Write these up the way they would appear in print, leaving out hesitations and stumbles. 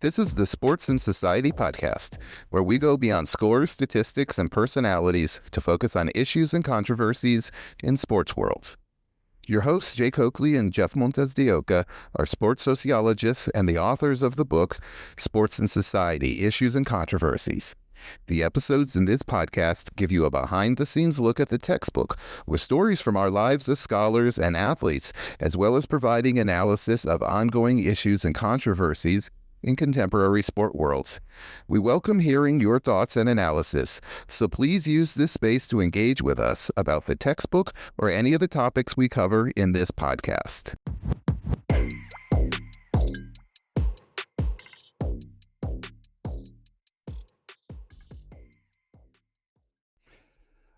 This is the Sports and Society podcast, where we go beyond scores, statistics, and personalities to focus on issues and controversies in sports worlds. Your hosts, Jake Oakley and Jeff Montes de Oca, are sports sociologists and the authors of the book, Sports and Society, Issues and Controversies. The episodes in this podcast give you a behind-the-scenes look at the textbook with stories from our lives as scholars and athletes, as well as providing analysis of ongoing issues and controversies in contemporary sport worlds. We welcome hearing your thoughts and analysis, so please use this space to engage with us about the textbook or any of the topics we cover in this podcast.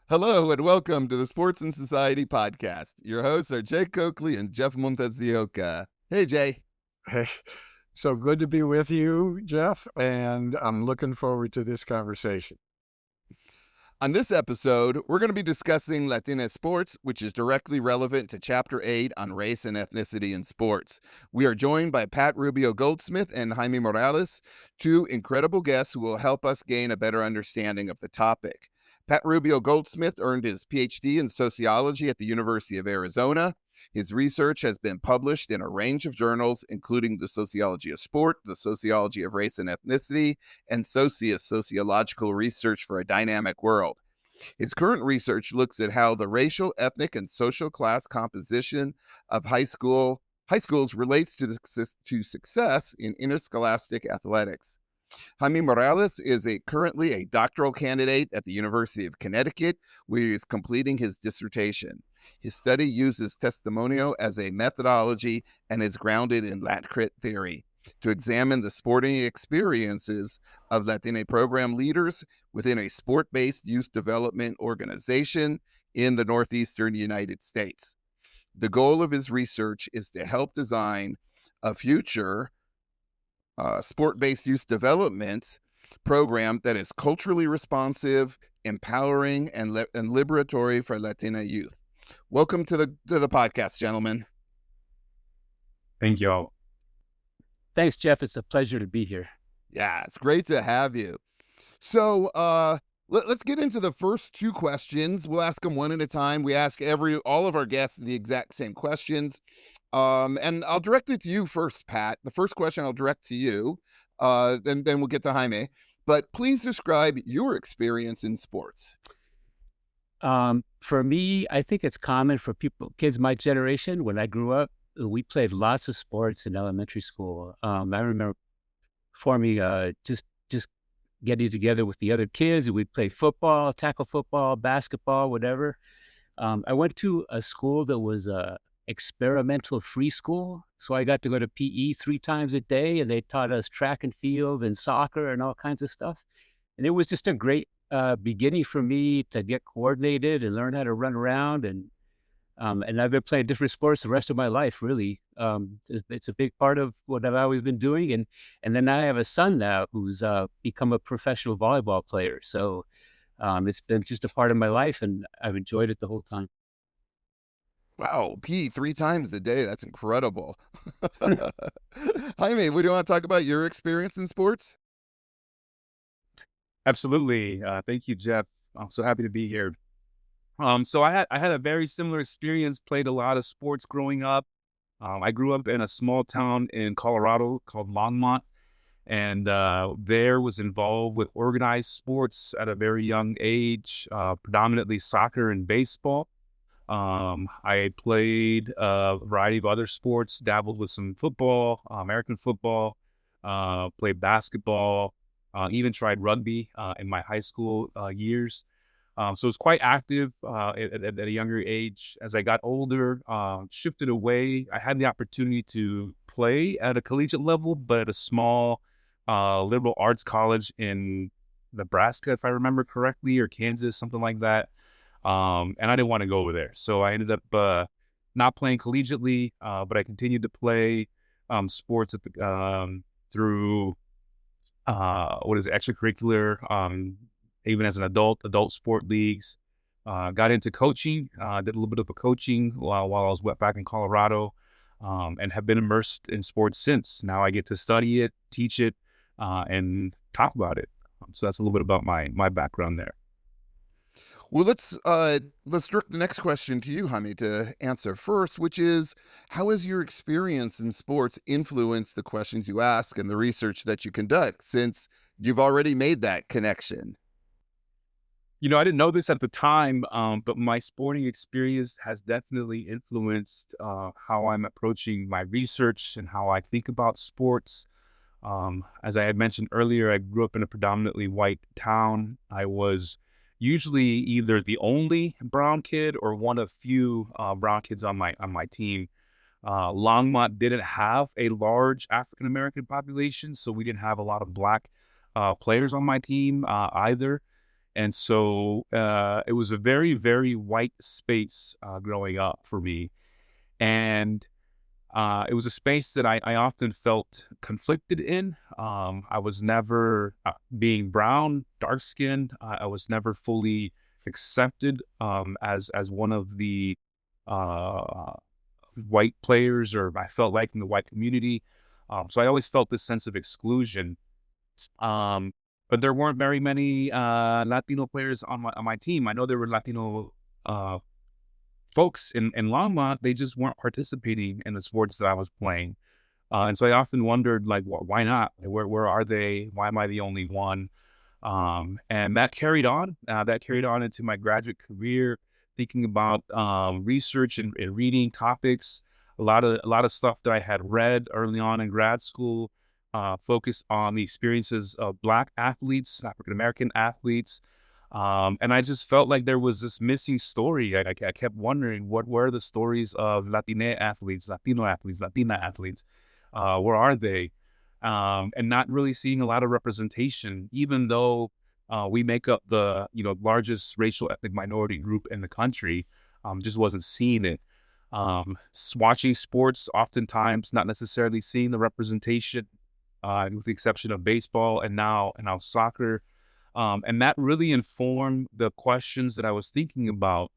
Hello and welcome to the Sports and Society podcast. Your hosts are Jake Oakley and Jeff Montes de Oca. Hey, Jay. Hey. So good to be with you, Jeff, and I'm looking forward to this conversation. On this episode, we're going to be discussing Latine Sports, which is directly relevant to Chapter 8 on race and ethnicity in sports. We are joined by Pat Rubio-Goldsmith and Jaime Morales, two incredible guests who will help us gain a better understanding of the topic. Pat Rubio-Goldsmith earned his PhD in sociology at the University of Arizona. His research has been published in a range of journals, including the Sociology of Sport, the Sociology of Race and Ethnicity, and Socius, Sociological Research for a Dynamic World. His current research looks at how the racial, ethnic, and social class composition of high schools relates to success in interscholastic athletics. Jaime Morales is currently a doctoral candidate at the University of Connecticut, where he is completing his dissertation. His study uses testimonio as a methodology and is grounded in Lat-Crit theory to examine the sporting experiences of Latine program leaders within a sport-based youth development organization in the northeastern United States. The goal of his research is to help design a future sport-based youth development program that is culturally responsive, empowering, and liberatory for Latina youth. Welcome to the podcast, gentlemen. Thank you all. Thanks, Jeff. It's a pleasure to be here. Yeah, it's great to have you. So let's get into the first two questions. We'll ask them one at a time. We ask all of our guests the exact same questions. And I'll direct it to you first, Pat. The first question I'll direct to you, then we'll get to Jaime. But please describe your experience in sports. For me, I think it's common for kids my generation. When I grew up, we played lots of sports in elementary school. I remember forming just getting together with the other kids. We'd play football, tackle football, basketball, whatever. I went to a school that was experimental free school. So I got to go to PE 3 times a day, and they taught us track and field and soccer and all kinds of stuff. And it was just a great beginning for me to get coordinated and learn how to run around. And I've been playing different sports the rest of my life, really. It's a big part of what I've always been doing. And then I have a son now who's become a professional volleyball player. So it's been just a part of my life, and I've enjoyed it the whole time. Wow, PE 3 times a day. That's incredible. Jaime, would you want to talk about your experience in sports? Absolutely. Thank you, Jeff. I'm so happy to be here. So I had a very similar experience, played a lot of sports growing up. I grew up in a small town in Colorado called Longmont, and there was involved with organized sports at a very young age, predominantly soccer and baseball. I played a variety of other sports, dabbled with some football, American football, played basketball, even tried rugby in my high school years. So it was quite active at a younger age. As I got older, shifted away. I had the opportunity to play at a collegiate level, but at a small liberal arts college in Nebraska, if I remember correctly, or Kansas, something like that. And I didn't want to go over there. So I ended up not playing collegiately, but I continued to play sports through extracurricular, even as an adult sport leagues. Got into coaching, did a little bit of coaching while I was back in Colorado, and have been immersed in sports since. Now I get to study it, teach it, and talk about it. So that's a little bit about my background there. Well, let's direct the next question to you, Jaime, to answer first, which is, how has your experience in sports influenced the questions you ask and the research that you conduct, since you've already made that connection? I didn't know this at the time, but my sporting experience has definitely influenced how I'm approaching my research and how I think about sports. As I had mentioned earlier, I grew up in a predominantly white town. I was usually either the only brown kid or one of few brown kids on my team. Longmont didn't have a large African American population, so we didn't have a lot of black players on my team either. And so it was a very, very white space growing up for me. And it was a space that I often felt conflicted in. I was never, being brown, dark skinned, I was never fully accepted as one of the white players, or I felt like in the white community. So I always felt this sense of exclusion. Um, but there weren't very many Latino players on my team. I know there were Latino folks in Longmont. They just weren't participating in the sports that I was playing. And so I often wondered, like, why not? Where are they? Why am I the only one? And that carried on. That carried on into my graduate career, thinking about research and reading topics. A lot of stuff that I had read early on in grad school focused on the experiences of Black athletes, African American athletes. And I just felt like there was this missing story. I kept wondering, what were the stories of Latina athletes, Latino athletes, Latina athletes? Where are they? And not really seeing a lot of representation, even though we make up the largest racial ethnic minority group in the country. Just wasn't seeing it. Watching sports, oftentimes not necessarily seeing the representation, with the exception of baseball and now soccer. And that really informed the questions that I was thinking about.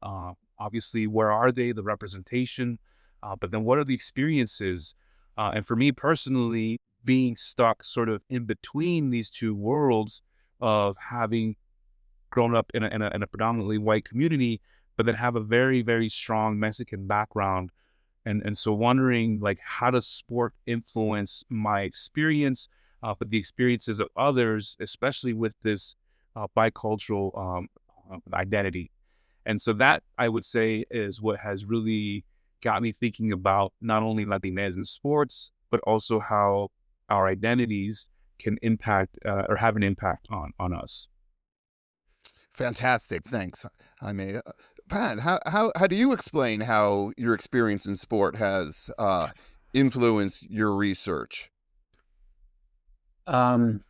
Obviously, where are they, the representation, but then what are the experiences? And for me personally, being stuck sort of in between these two worlds of having grown up in a predominantly white community, but then have a very, very strong Mexican background. And so wondering, like, how does sport influence my experience, but the experiences of others, especially with this bicultural identity. And so that, I would say, is what has really got me thinking about not only Latinx in sports, but also how our identities can impact or have an impact on us. Fantastic. Thanks, Jaime. Pat, how do you explain how your experience in sport has influenced your research? Um,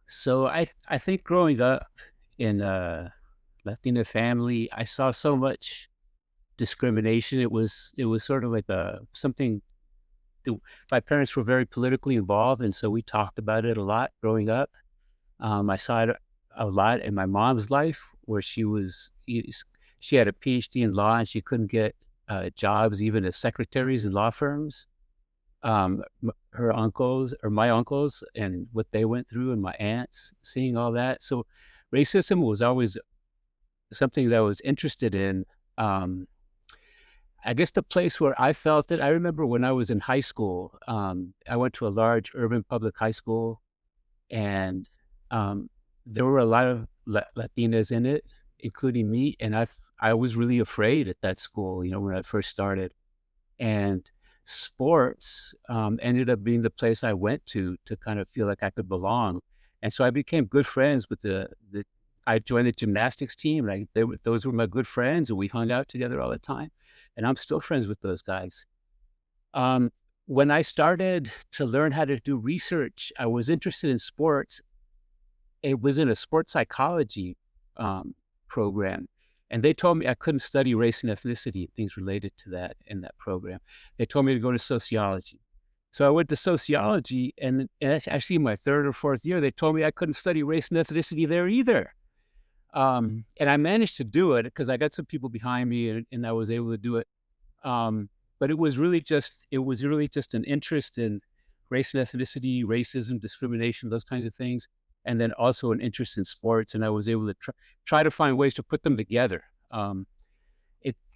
so I think growing up in a Latina family, I saw so much discrimination. It was sort of like something. My parents were very politically involved, and so we talked about it a lot growing up. I saw it a lot in my mom's life, where she had a PhD in law, and she couldn't get jobs even as secretaries in law firms. Her uncles, or my uncles, and what they went through, and my aunts, seeing all that. So racism was always something that I was interested in. I guess the place where I felt it, I remember when I was in high school, I went to a large urban public high school, and there were a lot of Latinas in it, including me. And I was really afraid at that school, when I first started. And sports ended up being the place I went to kind of feel like I could belong. And so I became good friends with I joined the gymnastics team. Like those were my good friends, and we hung out together all the time. And I'm still friends with those guys. When I started to learn how to do research, I was interested in sports. It was in a sports psychology program. And they told me I couldn't study race and ethnicity, things related to that in that program. They told me to go to sociology. So I went to sociology, and actually in my third or fourth year, they told me I couldn't study race and ethnicity there either. And I managed to do it because I got some people behind me, and I was able to do it. But it was really just an interest in race and ethnicity, racism, discrimination, those kinds of things, and then also an interest in sports. And I was able to try to find ways to put them together.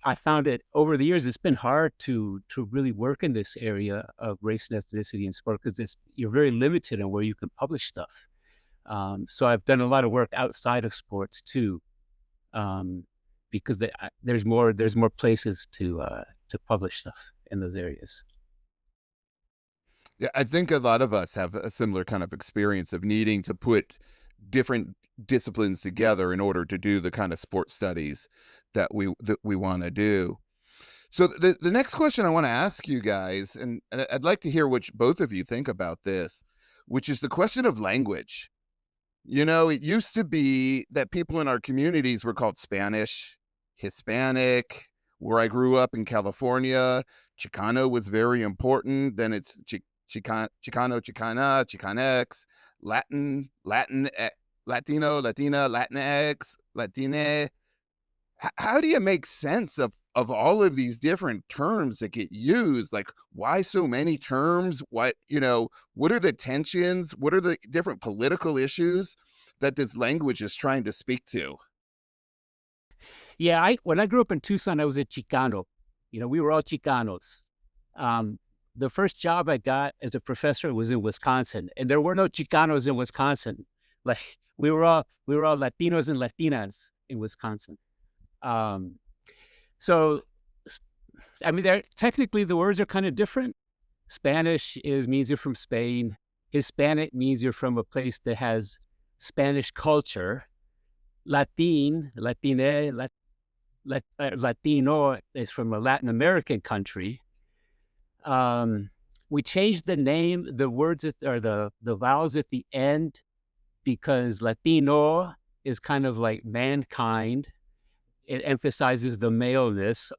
I found it over the years, it's been hard to really work in this area of race and ethnicity in sport because you're very limited on where you can publish stuff. So I've done a lot of work outside of sports too, because there's more places to publish stuff in those areas. Yeah, I think a lot of us have a similar kind of experience of needing to put different disciplines together in order to do the kind of sports studies that we want to do. So the next question I want to ask you guys, and I'd like to hear what both of you think about this, which is the question of language. You know, it used to be that people in our communities were called Spanish, Hispanic. Where I grew up in California, Chicano was very important. Then it's Chicano, Chicana, Chicanx, Latin, Latino, Latina, Latinx, Latine. How do you make sense of all of these different terms that get used? Like, why so many terms? What are the tensions? What are the different political issues that this language is trying to speak to? Yeah, when I grew up in Tucson, I was a Chicano. We were all Chicanos. The first job I got as a professor was in Wisconsin, and there were no Chicanos in Wisconsin. Like we were all Latinos and Latinas in Wisconsin. So, I mean, technically the words are kind of different. Spanish means you're from Spain. Hispanic means you're from a place that has Spanish culture. Latino is from a Latin American country. We changed the words or the vowels at the end because Latino is kind of like mankind. It emphasizes the maleness.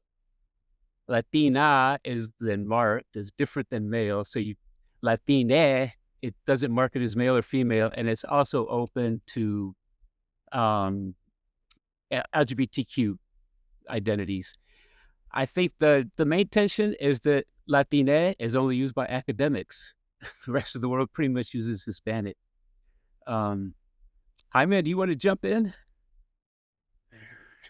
Latina is then marked as different than male. So Latine, it doesn't mark it as male or female, and it's also open to LGBTQ identities. I think the main tension is that Latine is only used by academics. The rest of the world pretty much uses Hispanic. Jaime, do you want to jump in?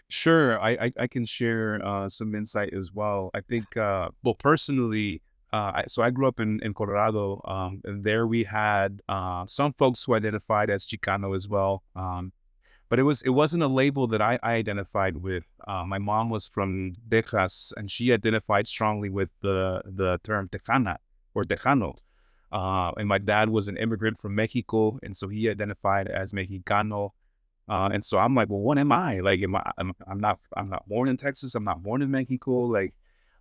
Sure, I can share some insight as well. I think, well, personally, so I grew up in Colorado, and there we had some folks who identified as Chicano as well. But it wasn't a label that I identified with. My mom was from Texas, and she identified strongly with the term Tejana or Tejano. And my dad was an immigrant from Mexico, and so he identified as Mexicano. And so I'm like, well, what am I? Like, I'm not born in Texas. I'm not born in Mexico. Like,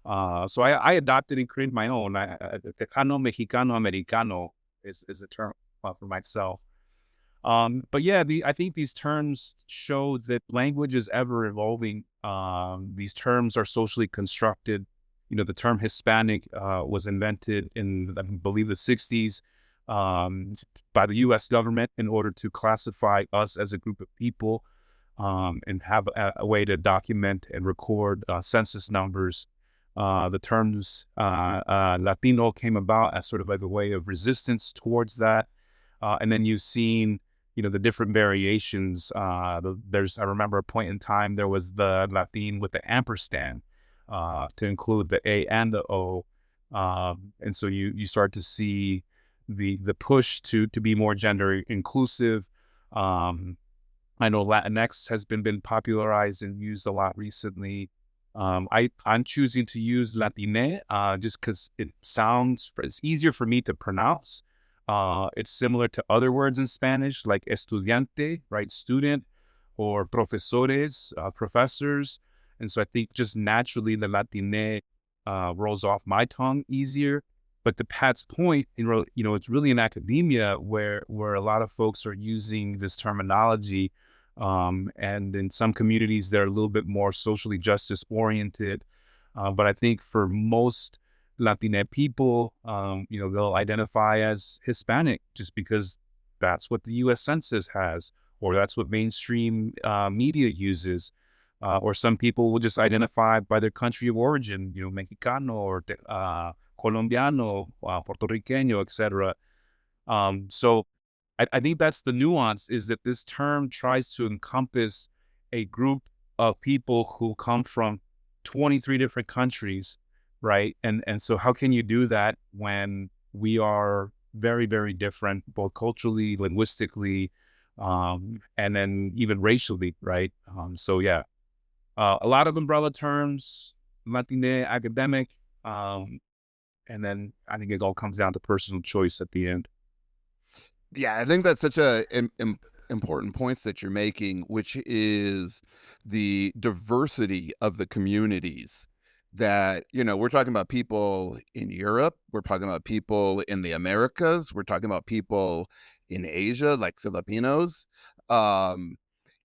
so I adopted and created my own. Tejano, Mexicano, Americano is the term for myself. But yeah, I think these terms show that language is ever evolving. These terms are socially constructed. The term Hispanic was invented in, I believe, the 60s by the U.S. government in order to classify us as a group of people and have a way to document and record census numbers. The terms Latino came about as sort of like a way of resistance towards that. And then you've seen the different variations. I remember a point in time there was the Latin with the ampersand to include the A and the O. And so you start to see the push to be more gender inclusive. I know Latinx has been popularized and used a lot recently. I'm choosing to use Latine just because it's easier for me to pronounce. It's similar to other words in Spanish like estudiante, right, student, or profesores, professors. And so I think just naturally the Latine rolls off my tongue easier. But to Pat's point, it's really in academia where a lot of folks are using this terminology. And in some communities, they're a little bit more socially justice oriented. But I think for most Latine people, they'll identify as Hispanic just because that's what the U.S. Census has, or that's what mainstream media uses. Or some people will just identify by their country of origin, Mexicano or Colombiano, Puerto Riqueño, etc. So I think that's the nuance, is that this term tries to encompass a group of people who come from 23 different countries, right? And so how can you do that when we are very, very different, both culturally, linguistically, and then even racially, right? So yeah, a lot of umbrella terms, Latine, academic, and then I think it all comes down to personal choice at the end. Yeah, I think that's such a important points that you're making, which is the diversity of the communities that, we're talking about people in Europe, we're talking about people in the Americas, we're talking about people in Asia, like Filipinos.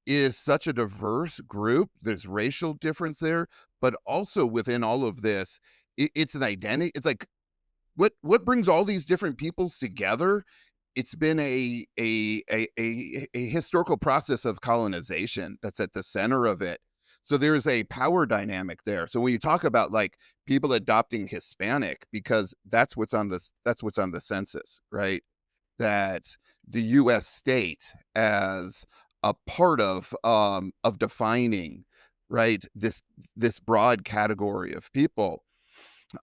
Is such a diverse group. There's racial difference there, but also within all of this, it's an identity. It's like what brings all these different peoples together. It's been a historical process of colonization that's at the center of it. So there's a power dynamic there. So when you talk about like people adopting Hispanic, because that's what's on the census, right? That the U.S. state as a part of defining, right, this broad category of people.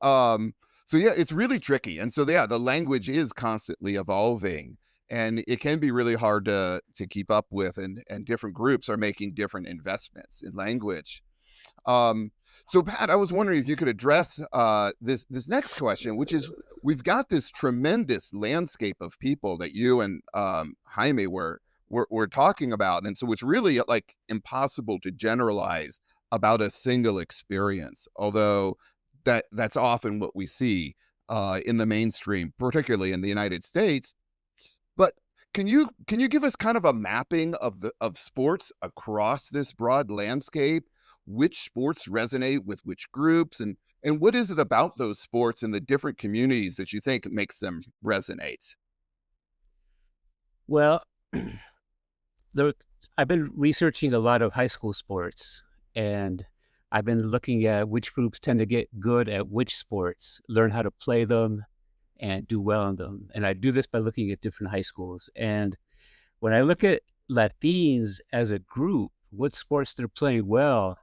So yeah, it's really tricky, and so yeah, the language is constantly evolving, and it can be really hard to keep up with, and different groups are making different investments in language. So Pat, I was wondering if you could address this next question, which is we've got this tremendous landscape of people that you and Jaime were talking about, and so it's really like impossible to generalize about a single experience, although that's often what we see in the mainstream, particularly in the United States. But can you give us kind of a mapping of sports across this broad landscape? Which sports resonate with which groups, and what is it about those sports and the different communities that you think makes them resonate? Well, I've been researching a lot of high school sports, and I've been looking at which groups tend to get good at which sports, learn how to play them, and do well in them. And I do this by looking at different high schools. And when I look at Latins as a group, what sports they're playing well,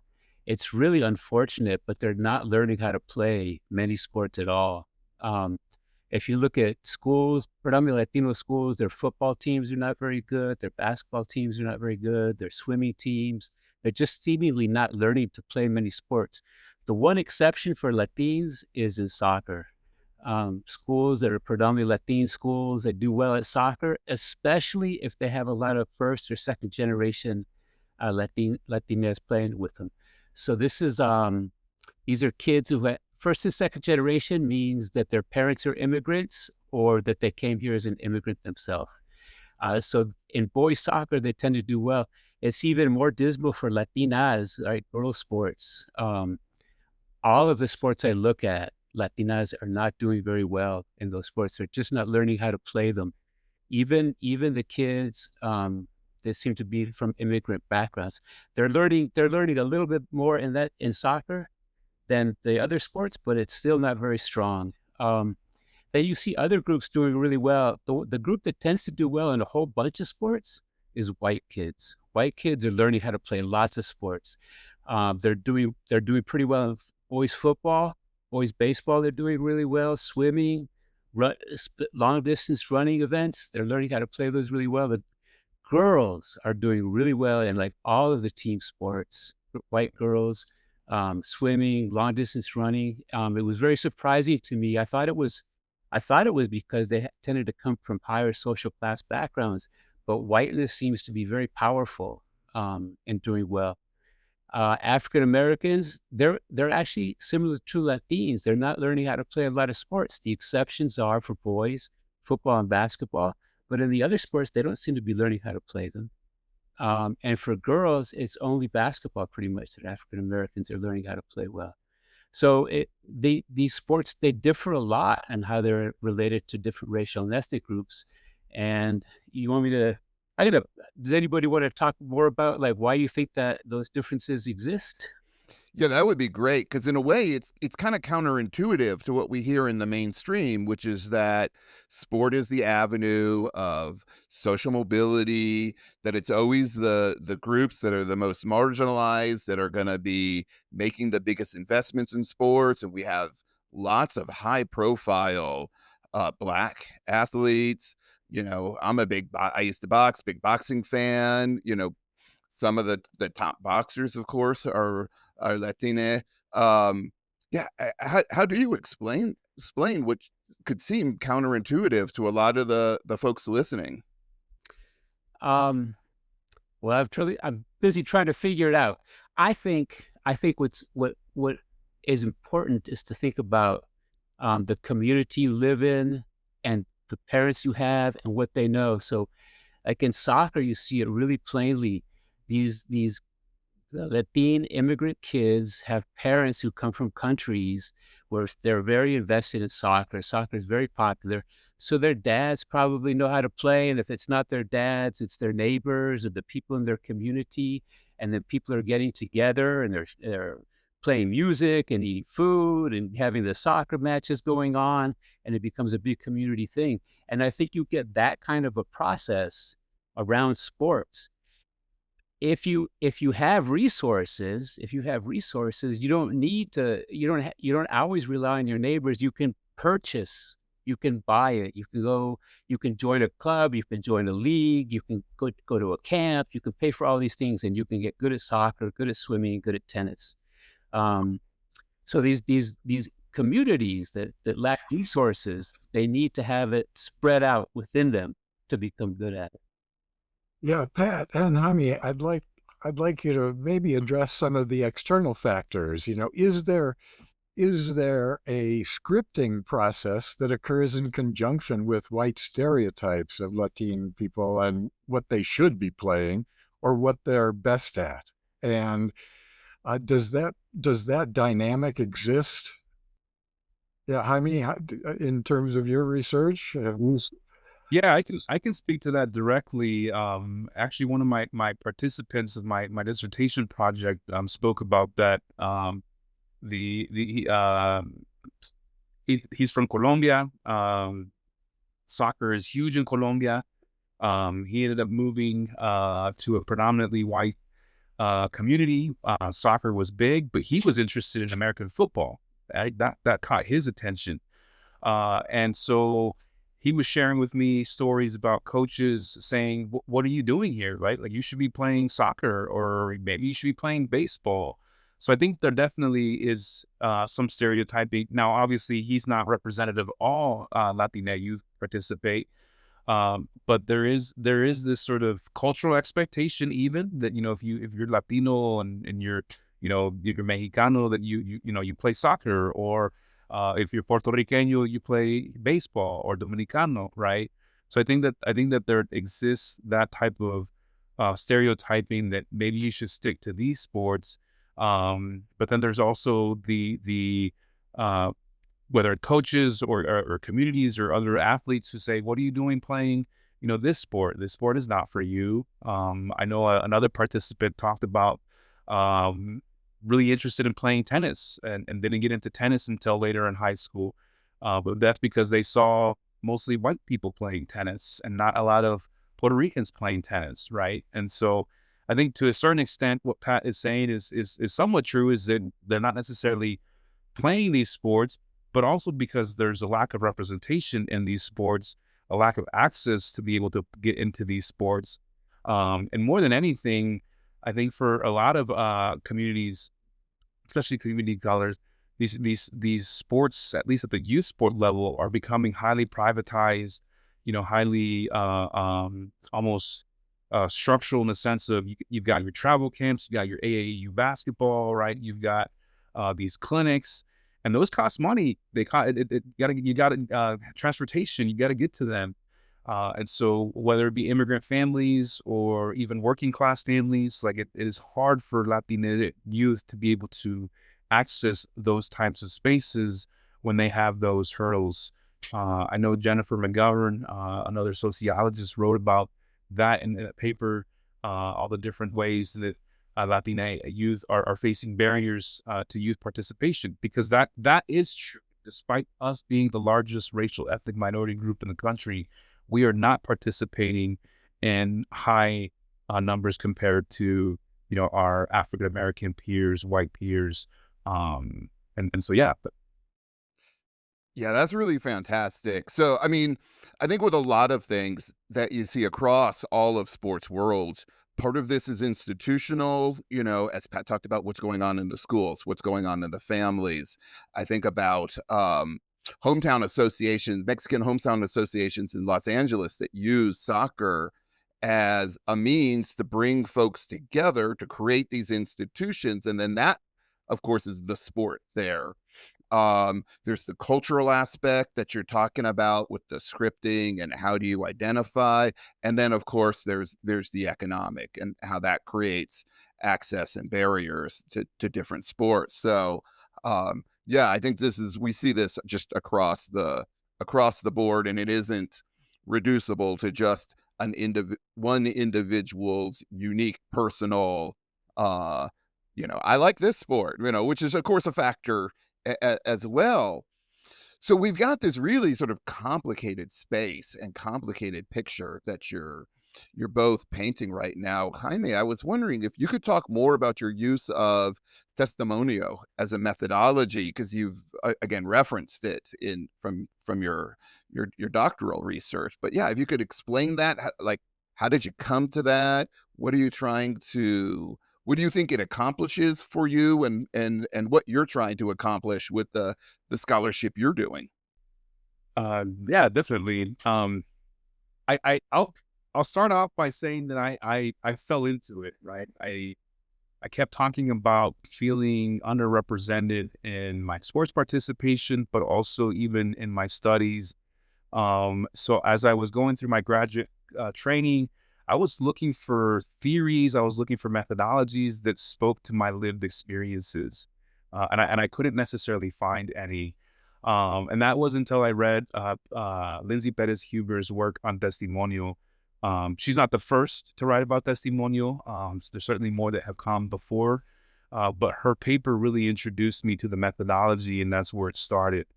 it's really unfortunate, but they're not learning how to play many sports at all. If you look at schools, predominantly Latino schools, their football teams are not very good. Their basketball teams are not very good. Their swimming teams, they're just seemingly not learning to play many sports. The one exception for Latins is in soccer. Schools that are predominantly Latin schools that do well at soccer, especially if they have a lot of first or second generation Latinas playing with them. So these are kids who have first and second generation, means that their parents are immigrants or that they came here as an immigrant themselves. So in boys soccer, they tend to do well. It's even more dismal for Latinas, right? Girls sports. All of the sports I look at, Latinas are not doing very well in those sports. They're just not learning how to play them. Even the kids that seem to be from immigrant backgrounds, they're learning a little bit more in soccer than the other sports, but it's still not very strong. Then you see other groups doing really well. The group that tends to do well in a whole bunch of sports is white kids. White kids are learning how to play lots of sports. They're doing pretty well in boys football, boys baseball. They're doing really well. Swimming, long distance running events. They're learning how to play those really well. The girls are doing really well in like all of the team sports. White girls, swimming, long distance running. It was very surprising to me. I thought it was because they tended to come from higher social class backgrounds, but whiteness seems to be very powerful in doing well. African Americans, they're actually similar to Latinos. They're not learning how to play a lot of sports. The exceptions are for boys, football and basketball, but in the other sports, they don't seem to be learning how to play them. And for girls, it's only basketball pretty much that African Americans are learning how to play well. So these sports, they differ a lot in how they're related to different racial and ethnic groups. And you want me to, does anybody want to talk more about like why you think that those differences exist? Yeah, that would be great because in a way it's kind of counterintuitive to what we hear in the mainstream, which is that sport is the avenue of social mobility, that it's always the groups that are the most marginalized that are going to be making the biggest investments in sports, and we have lots of high profile black athletes. I'm I used to box, big boxing fan. Some of the top boxers, of course, are Latine. Yeah, how do you explain what could seem counterintuitive to a lot of the folks listening? Um, well, I'm busy trying to figure it out. I think what is important is to think about the community you live in and the parents you have and what they know. So, like in soccer, you see it really plainly. These Latine immigrant kids have parents who come from countries where they're very invested in soccer. Soccer is very popular. So their dads probably know how to play. And if it's not their dads, it's their neighbors or the people in their community. And then people are getting together and they're playing music and eating food and having the soccer matches going on. And it becomes a big community thing. And I think you get that kind of a process around sports. If you have resources, you don't need to, you don't always rely on your neighbors. You can purchase, you can buy it, you can join a club, you can join a league, you can go to a camp, you can pay for all these things, and you can get good at soccer, good at swimming, good at tennis. Um, so these communities that lack resources, they need to have it spread out within them to become good at it. Yeah, Pat and Hami, I'd like you to maybe address some of the external factors. Is there a scripting process that occurs in conjunction with white stereotypes of Latine people and what they should be playing or what they're best at? And does that dynamic exist? Yeah, Jaime, in terms of your research, Yeah, I can speak to that directly. Actually, one of my participants of my dissertation project spoke about that. He's from Colombia. Soccer is huge in Colombia. He ended up moving to a predominantly white community. Soccer was big, but he was interested in American football. That caught his attention. And so he was sharing with me stories about coaches saying, what are you doing here? Right? Like, you should be playing soccer, or maybe you should be playing baseball. So I think there definitely is some stereotyping. Now, obviously, he's not representative of all Latina youth participate. But there is this sort of cultural expectation, even that, if you're Latino and you're Mexicano, that you play soccer, or if you're Puerto Riqueño, you play baseball, or Dominicano, right? So I think that there exists that type of stereotyping that maybe you should stick to these sports. But then there's also the whether coaches or communities or other athletes who say, what are you doing playing, this sport? This sport is not for you. I know another participant talked about really interested in playing tennis and didn't get into tennis until later in high school. But that's because they saw mostly white people playing tennis and not a lot of Puerto Ricans playing tennis, right? And so I think to a certain extent, what Pat is saying is somewhat true, is that they're not necessarily playing these sports, but also because there's a lack of representation in these sports, a lack of access to be able to get into these sports. And more than anything, I think for a lot of communities, especially community colors, these sports, at least at the youth sport level, are becoming highly privatized, highly almost structural, in the sense of you've got your travel camps, you got your AAU basketball, right? You've got these clinics, and those cost money. They cost you got transportation. You got to get to them, and so whether it be immigrant families or even working class families, like it is hard for Latina youth to be able to access those types of spaces when they have those hurdles. I know Jennifer McGovern, another sociologist, wrote about that in a paper, all the different ways that Latina youth are facing barriers to youth participation, because that is true. Despite us being the largest racial ethnic minority group in the country, we are not participating in high numbers compared to our African American peers, white peers, and so yeah. Yeah, that's really fantastic. So, I mean, I think with a lot of things that you see across all of sports worlds, part of this is institutional, as Pat talked about what's going on in the schools, what's going on in the families. I think about hometown associations, Mexican hometown associations in Los Angeles that use soccer as a means to bring folks together to create these institutions. And then that, of course, is the sport there. There's the cultural aspect that you're talking about with the scripting and how do you identify, and then of course there's the economic and how that creates access and barriers to different sports. So yeah, I think we see this just across the board, and it isn't reducible to just one individual's unique personal I like this sport, which is of course a factor as well. So we've got this really sort of complicated space and complicated picture that you're both painting right now. Jaime, I was wondering if you could talk more about your use of testimonio as a methodology, because you've again referenced it from your doctoral research. But yeah, if you could explain that, like how did you come to that? What do you think it accomplishes for you, and what you're trying to accomplish with the scholarship you're doing? Yeah, definitely. I'll start off by saying that I fell into it, right? I kept talking about feeling underrepresented in my sports participation, but also even in my studies. So as I was going through my graduate training, I was looking for theories. I was looking for methodologies that spoke to my lived experiences, and I couldn't necessarily find any. And that was until I read Lindsay Perez Huber's work on testimonio. She's not the first to write about testimonio. There's certainly more that have come before, but her paper really introduced me to the methodology, and that's where it started.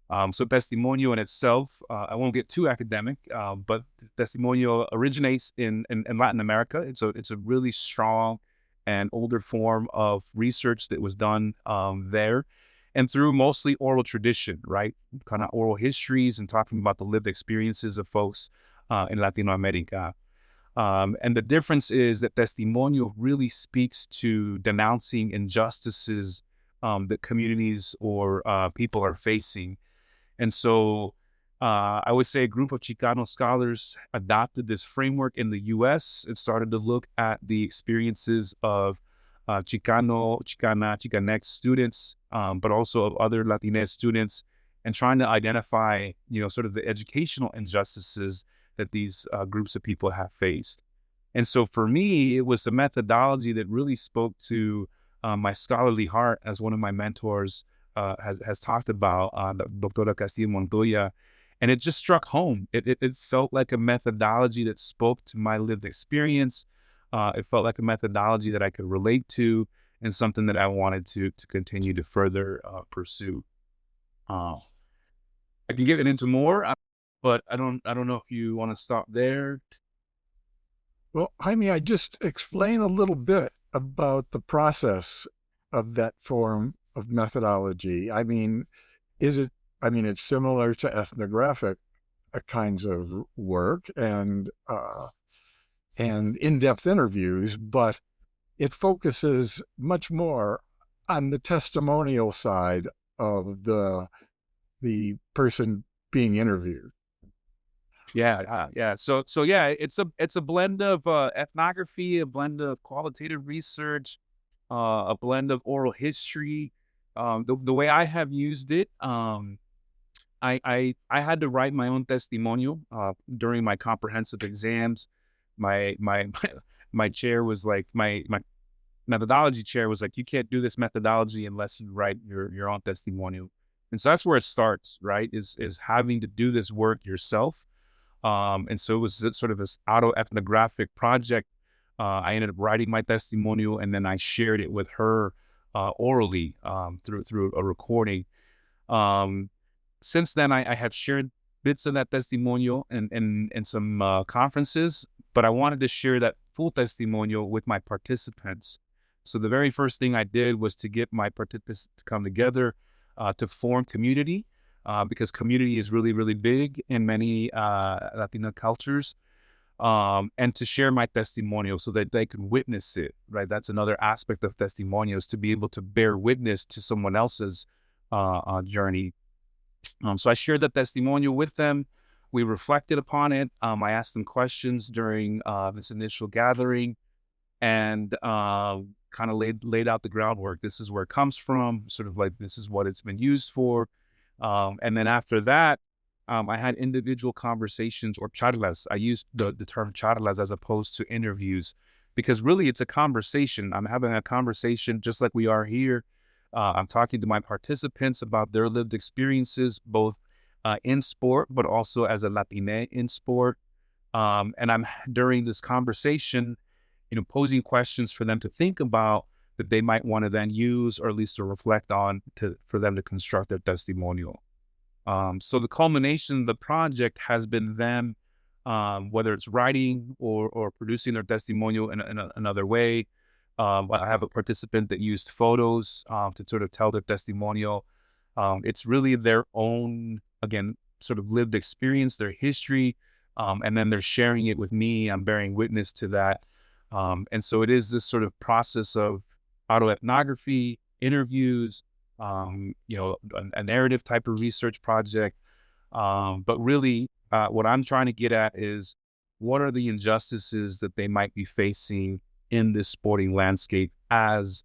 So testimonio in itself, I won't get too academic, but testimonio originates in Latin America. It's a really strong and older form of research that was done there, and through mostly oral tradition, right? Kind of oral histories and talking about the lived experiences of folks in Latin America. And the difference is that testimonio really speaks to denouncing injustices that communities or people are facing. And so I would say a group of Chicano scholars adopted this framework in the U.S. and started to look at the experiences of Chicano, Chicana, Chicanx students, but also of other Latinx students, and trying to identify, sort of the educational injustices that these groups of people have faced. And so for me, it was the methodology that really spoke to my scholarly heart, as one of my mentors has talked about, Doctora Castillo Montoya, and it just struck home. It felt like a methodology that spoke to my lived experience. It felt like a methodology that I could relate to, and something that I wanted to continue to further pursue. I can get into more, but I don't know if you want to stop there. Well, Jaime, I just explain a little bit about the process of that form of methodology. I mean, it's similar to ethnographic kinds of work and in-depth interviews, but it focuses much more on the testimonial side of the person being interviewed. Yeah. So yeah, it's a blend of ethnography, a blend of qualitative research, a blend of oral history. The way I have used it, I had to write my own testimonial during my comprehensive exams. My my chair was like, my methodology chair was like, you can't do this methodology unless you write your own testimonial. And so that's where it starts, right? Is having to do this work yourself. And so it was sort of this auto-ethnographic project I ended up writing my testimonial, and then I shared it with her orally through a recording. Um, since then, I have shared bits of that testimonial in some conferences, but I wanted to share that full testimonial with my participants. So the very first thing I did was to get my participants to come together to form community, because community is really, really big in many Latino cultures, and to share my testimonial so that they could witness it, right? That's another aspect of testimonials, to be able to bear witness to someone else's journey. So I shared that testimonial with them. We reflected upon it. I asked them questions during this initial gathering, and kind of laid out the groundwork. This is where it comes from, sort of like this is what it's been used for. And then after that, I had individual conversations, or charlas. I used the term charlas as opposed to interviews, because really it's a conversation. I'm having a conversation just like we are here. I'm talking to my participants about their lived experiences, both in sport, but also as a Latine in sport. And I'm, during this conversation, posing questions for them to think about, that they might want to then use, or at least to reflect on, for them to construct their testimonial. So the culmination of the project has been them, whether it's writing or producing their testimonial in another way. I have a participant that used photos to sort of tell their testimonial. It's really their own, again, sort of lived experience, their history, and then they're sharing it with me. I'm bearing witness to that. And so it is this sort of process of autoethnography, interviews, a narrative type of research project. But really, what I'm trying to get at is, what are the injustices that they might be facing in this sporting landscape as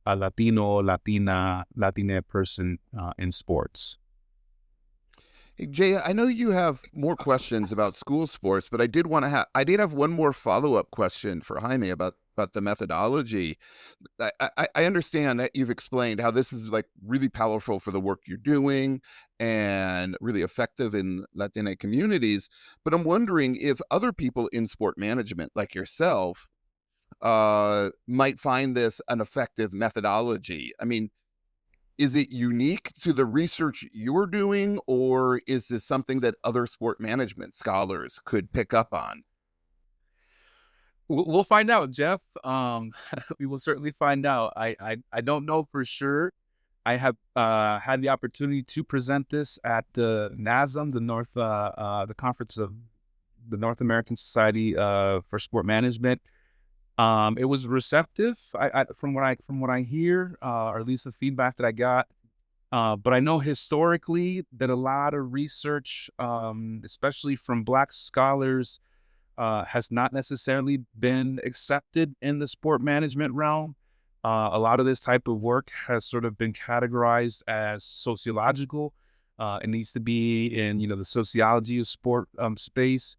a Latino, Latina person in sports? Hey, Jay, I know you have more questions about school sports, but I did have one more follow-up question for Jaime about the methodology. I understand that you've explained how this is like really powerful for the work you're doing and really effective in Latina communities, but I'm wondering if other people in sport management like yourself might find this an effective methodology. I mean, is it unique to the research you're doing, or is this something that other sport management scholars could pick up on? We'll find out, Jeff. We will certainly find out. I don't know for sure. I have had the opportunity to present this at the NASM, the Conference of the North American Society for Sport Management. It was receptive, from what I hear, or at least the feedback that I got. But I know historically that a lot of research, especially from Black scholars, has not necessarily been accepted in the sport management realm. A lot of this type of work has sort of been categorized as sociological. It needs to be in, the sociology of sport space.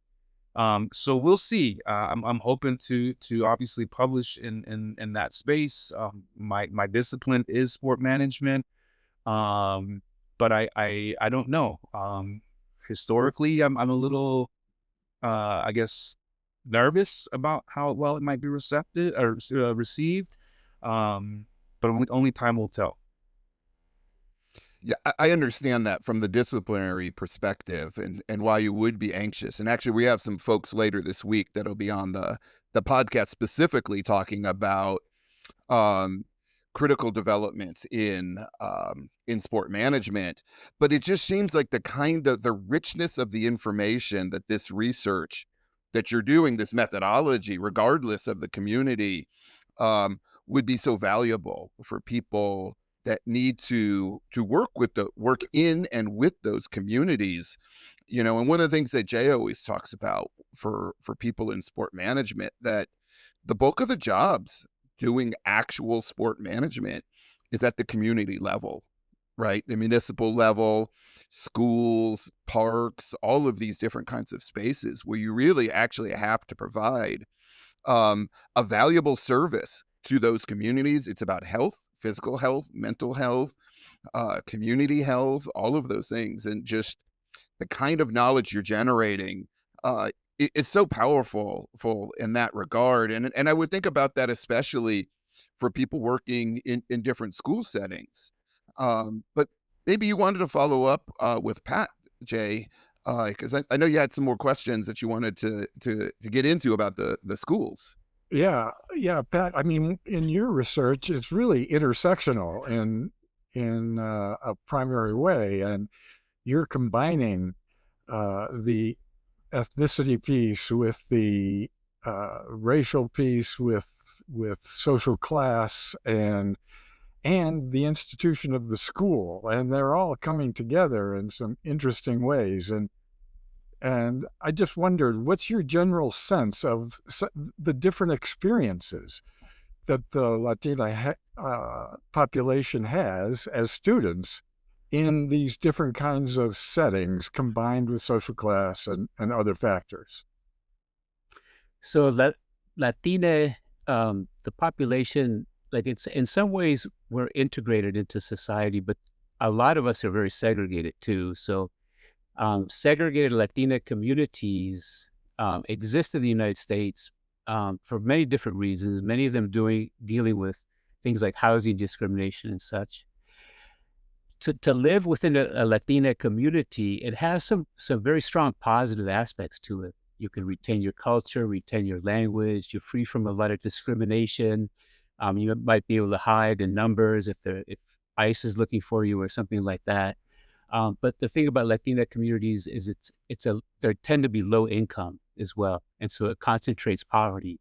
So we'll see. I'm hoping to obviously publish in that space. My discipline is sport management, but I don't know. Historically, I'm a little, I guess, nervous about how well it might be received. But only time will tell. Yeah, I understand that from the disciplinary perspective, and why you would be anxious. And actually, we have some folks later this week that'll be on the podcast specifically talking about critical developments in sport management. But it just seems like the richness of the information that this research that you're doing, this methodology, regardless of the community, would be so valuable for people that need to work in and with those communities. And one of the things that Jay always talks about for people in sport management, that the bulk of the jobs doing actual sport management is at the community level, right? The municipal level, schools, parks, all of these different kinds of spaces where you really actually have to provide a valuable service to those communities. It's about health, physical health, mental health, community health, all of those things. And just the kind of knowledge you're generating it's so powerful in that regard. And I would think about that especially for people working in different school settings. But maybe you wanted to follow up with Pat, Jay, because I know you had some more questions that you wanted to get into about the schools. Yeah, yeah, Pat. I mean, in your research, it's really intersectional in a primary way, and you're combining the ethnicity piece with the racial piece with social class and the institution of the school, and they're all coming together in some interesting ways. And I just wondered, what's your general sense of the different experiences that the Latina population has as students in these different kinds of settings combined with social class and other factors? So Latina, the population, like it's in some ways we're integrated into society, but a lot of us are very segregated too. So segregated Latina communities exist in the United States for many different reasons. Many of them dealing with things like housing discrimination and such. To live within a Latina community, it has some very strong positive aspects to it. You can retain your culture, retain your language. You're free from a lot of discrimination. You might be able to hide in numbers if ICE is looking for you or something like that. But the thing about Latina communities is they tend to be low income as well, and so it concentrates poverty.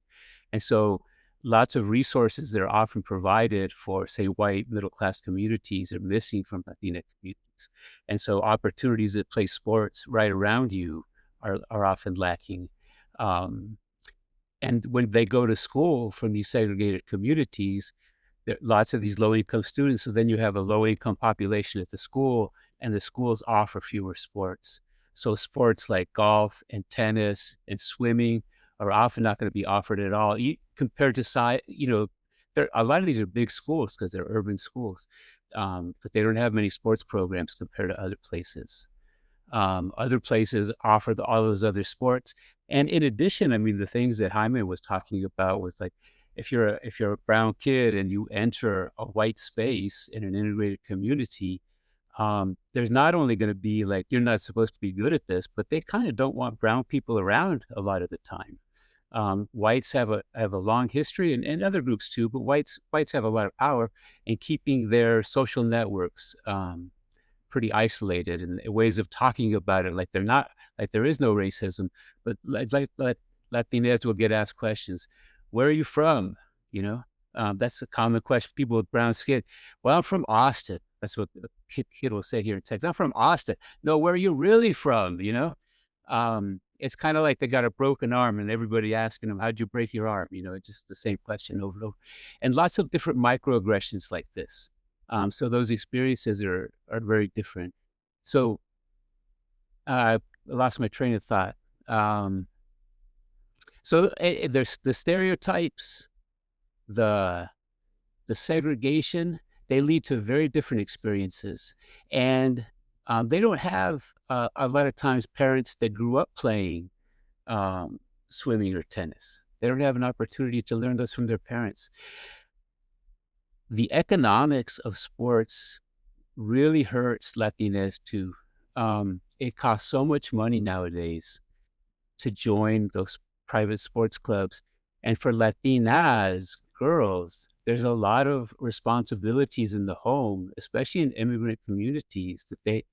And so lots of resources that are often provided for, say, white middle-class communities are missing from Latina communities. And so opportunities to play sports right around you are often lacking. And when they go to school from these segregated communities, there are lots of these low-income students, so then you have a low-income population at the school, and the schools offer fewer sports. So sports like golf and tennis and swimming are often not going to be offered at all. Compared to size, a lot of these are big schools because they're urban schools, but they don't have many sports programs compared to other places. Other places offer all those other sports, and in addition, I mean, the things that Jaime was talking about was like, if you're a brown kid and you enter a white space in an integrated community, there's not only going to be like, you're not supposed to be good at this, but they kind of don't want brown people around a lot of the time. Whites have a long history, and other groups too, but whites have a lot of power in keeping their social networks pretty isolated, and ways of talking about it, like they're not, like there is no racism, but like Latinas will get asked questions. Where are you from? That's a common question. People with brown skin. Well, I'm from Austin. That's what a kid will say here in Texas. I'm from Austin. No, where are you really from? It's kind of like they got a broken arm and everybody asking them, how'd you break your arm? It's just the same question over and over. And lots of different microaggressions like this. So those experiences are very different. So I lost my train of thought. So there's the stereotypes, the segregation, they lead to very different experiences. And they don't have a lot of times parents that grew up playing swimming or tennis. They don't have an opportunity to learn those from their parents. The economics of sports really hurts Latinas too. It costs so much money nowadays to join those private sports clubs. And for Latinas, girls, there's a lot of responsibilities in the home, especially in immigrant communities, that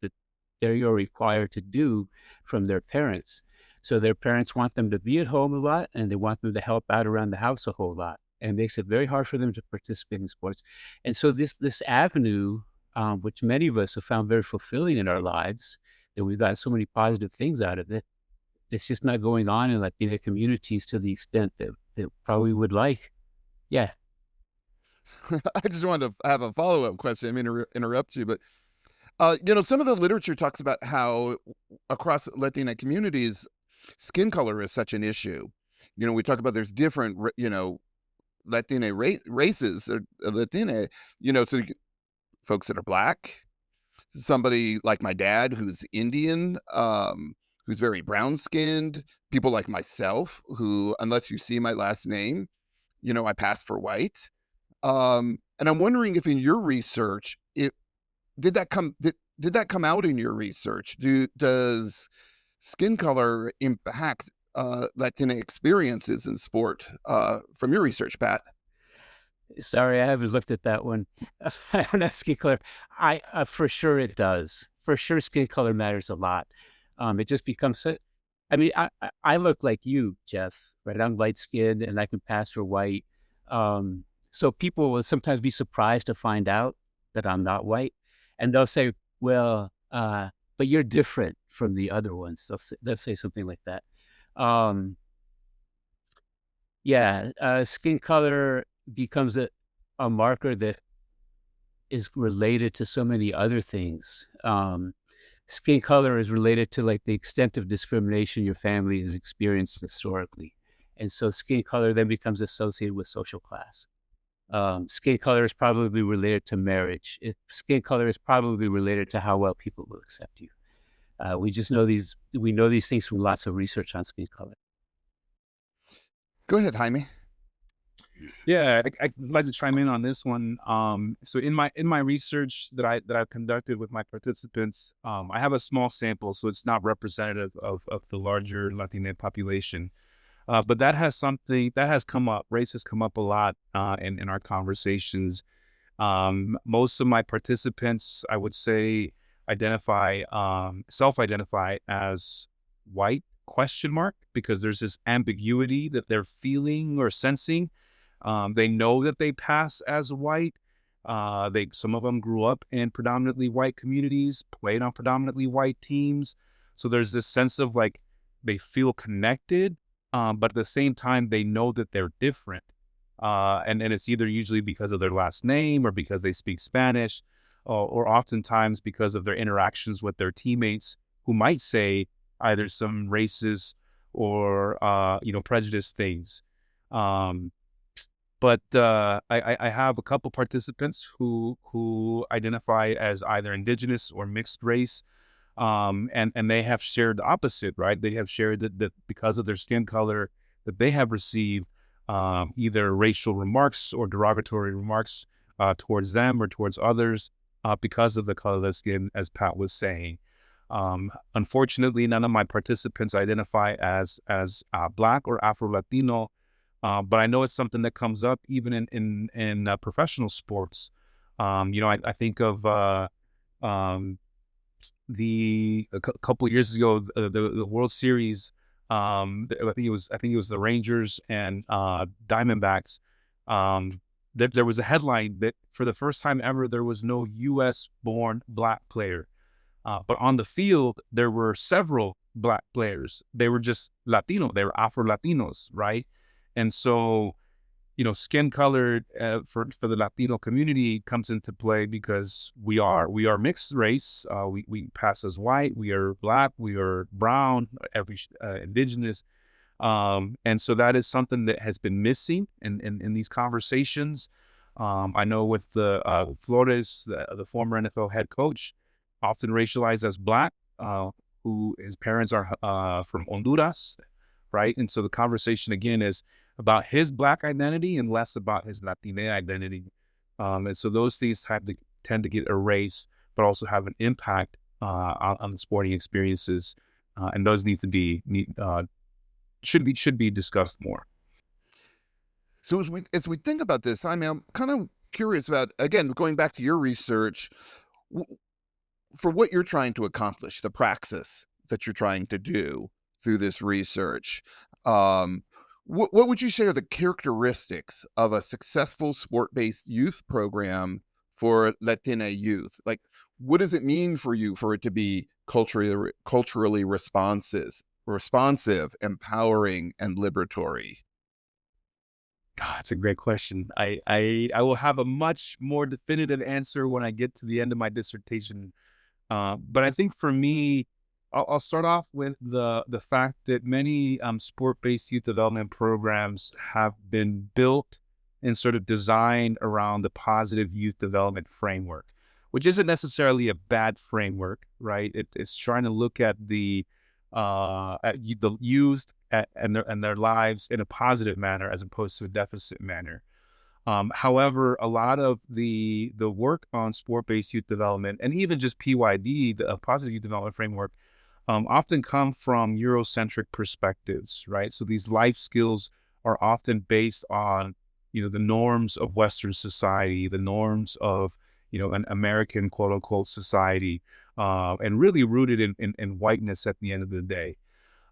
they're required to do from their parents. So their parents want them to be at home a lot, and they want them to help out around the house a whole lot. And it makes it very hard for them to participate in sports. And so this avenue, which many of us have found very fulfilling in our lives, that we've got so many positive things out of it, it's just not going on in Latina communities to the extent that probably would like. Yeah. I just wanted to have a follow-up question. I mean, to interrupt you, but some of the literature talks about how across Latina communities, skin color is such an issue. We talk about there's different, Latina races or Latina, so folks that are Black, somebody like my dad who's Indian, who's very brown skinned, people like myself who, unless you see my last name, I pass for white. And I'm wondering if in your research, did that come out in your research? Does skin color impact Latina experiences in sport from your research, Pat? Sorry, I haven't looked at that one. On that skin color, I for sure it does. For sure, skin color matters a lot. It just becomes so. I mean, I look like you, Jeff. Right? I'm light skinned and I can pass for white. So people will sometimes be surprised to find out that I'm not white, and they'll say, "Well, but you're different from the other ones." They'll say something like that. Um, yeah, skin color becomes a marker that is related to so many other things. Skin color is related to like the extent of discrimination your family has experienced historically. And so skin color then becomes associated with social class. Skin color is probably related to marriage. Skin color is probably related to how well people will accept you. We know these things from lots of research on skin color. Go ahead, Jaime. Yeah, I'd like to chime in on this one. So in my research that I've conducted with my participants, I have a small sample, so it's not representative of the larger Latina population. But that has come up. Race has come up a lot in our conversations. Most of my participants, I would say, self-identify as white ? Because there's this ambiguity that they're feeling or sensing. They know that they pass as white. Some of them grew up in predominantly white communities, played on predominantly white teams. So there's this sense of like they feel connected, but at the same time they know that they're different. And it's either usually because of their last name or because they speak Spanish, or oftentimes because of their interactions with their teammates who might say either some racist or prejudiced things. But I have a couple participants who identify as either indigenous or mixed race, and they have shared the opposite, right? They have shared that because of their skin color, that they have received either racial remarks or derogatory remarks towards them or towards others because of the color of their skin, as Pat was saying. Unfortunately, none of my participants identify as Black or Afro-Latino, but I know it's something that comes up even in professional sports. I think of a couple years ago, the World Series. I think it was the Rangers and Diamondbacks. There was a headline that for the first time ever there was no U.S.-born Black player. But on the field, there were several Black players. They were just Latino. They were Afro-Latinos, right? And so, skin color for the Latino community comes into play because we are mixed race. We pass as white. We are Black. We are brown. Indigenous. And so that is something that has been missing in these conversations. I know with the Flores, the former NFL head coach, often racialized as Black, who his parents are from Honduras, right? And so the conversation again is about his Black identity and less about his Latina identity. And so those things tend to get erased, but also have an impact on the sporting experiences, and those should be discussed more. So as we think about this, I'm kind of curious about, again, going back to your research, for what you're trying to accomplish, the praxis that you're trying to do through this research. What would you say are the characteristics of a successful sport-based youth program for Latina youth? Like, what does it mean for you for it to be culturally responsive, empowering, and liberatory? That's a great question. I will have a much more definitive answer when I get to the end of my dissertation. But I think for me, I'll start off with the fact that many sport-based youth development programs have been built and sort of designed around the positive youth development framework, which isn't necessarily a bad framework, right? It's trying to look at the used and their lives in a positive manner as opposed to a deficit manner. However, a lot of the work on sport-based youth development and even just PYD, the positive youth development framework, often come from Eurocentric perspectives, right? So these life skills are often based on, the norms of Western society, the norms of, an American quote unquote society, and really rooted in whiteness at the end of the day.